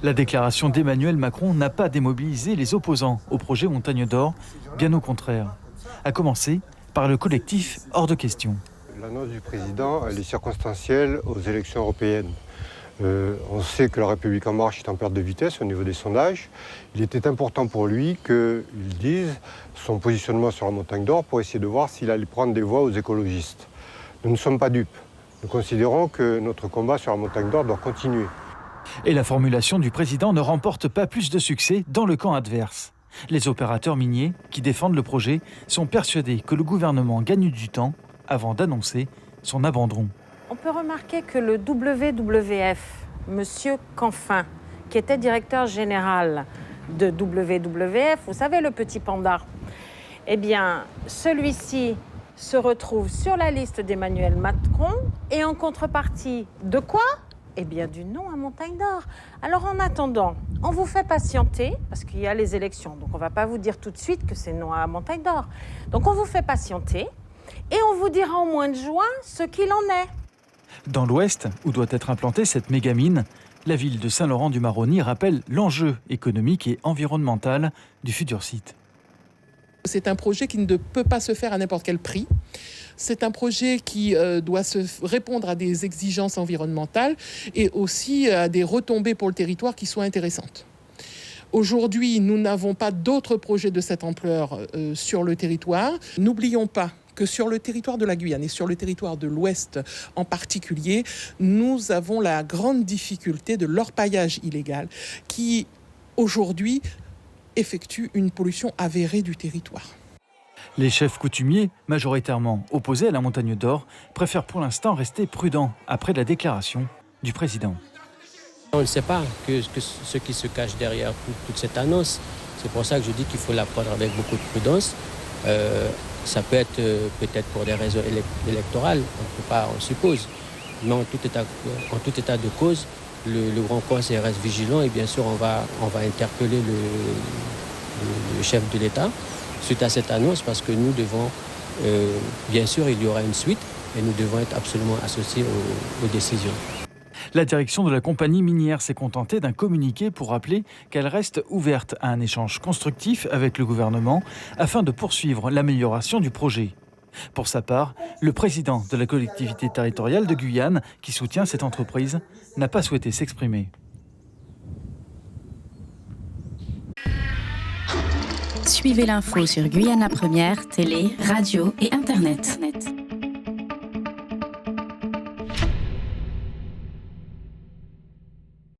La déclaration d'Emmanuel Macron n'a pas démobilisé les opposants au projet Montagne d'Or, bien au contraire. À commencer par le collectif Hors de question. L'annonce du président, elle est circonstancielle aux élections européennes. On sait que la République En Marche est en perte de vitesse au niveau des sondages. Il était important pour lui qu'il dise son positionnement sur la Montagne d'Or pour essayer de voir s'il allait prendre des voix aux écologistes. Nous ne sommes pas dupes. Nous considérons que notre combat sur la Montagne d'Or doit continuer. Et la formulation du président ne remporte pas plus de succès dans le camp adverse. Les opérateurs miniers qui défendent le projet sont persuadés que le gouvernement gagne du temps avant d'annoncer son abandon. On peut remarquer que le WWF, M. Canfin, qui était directeur général de WWF, vous savez, le petit panda, eh bien, celui-ci se retrouve sur la liste d'Emmanuel Macron et en contrepartie de quoi ? Eh bien, du non à Montagne d'Or. Alors, en attendant, on vous fait patienter, parce qu'il y a les élections, donc on ne va pas vous dire tout de suite que c'est non à Montagne d'Or. Donc, on vous fait patienter et on vous dira au mois de juin ce qu'il en est. Dans l'ouest, où doit être implantée cette mégamine, la ville de Saint-Laurent-du-Maroni rappelle l'enjeu économique et environnemental du futur site. C'est un projet qui ne peut pas se faire à n'importe quel prix. C'est un projet qui doit répondre à des exigences environnementales et aussi à des retombées pour le territoire qui soient intéressantes. Aujourd'hui, nous n'avons pas d'autres projets de cette ampleur sur le territoire. N'oublions pas que sur le territoire de la Guyane et sur le territoire de l'Ouest en particulier, nous avons la grande difficulté de l'orpaillage illégal qui, aujourd'hui, effectue une pollution avérée du territoire. Les chefs coutumiers, majoritairement opposés à la Montagne d'Or, préfèrent pour l'instant rester prudents après la déclaration du président. On ne sait pas ce qui se cache derrière toute cette annonce. C'est pour ça que je dis qu'il faut la prendre avec beaucoup de prudence. Ça peut être peut-être pour des raisons électorales, on suppose. Mais en tout état de cause, le Grand Conseil reste vigilant et bien sûr on va interpeller le chef de l'État suite à cette annonce parce que nous devons, bien sûr il y aura une suite et nous devons être absolument associés aux décisions. La direction de la compagnie minière s'est contentée d'un communiqué pour rappeler qu'elle reste ouverte à un échange constructif avec le gouvernement afin de poursuivre l'amélioration du projet. Pour sa part, le président de la collectivité territoriale de Guyane, qui soutient cette entreprise, n'a pas souhaité s'exprimer. Suivez l'info sur Guyana Première, télé, radio et Internet.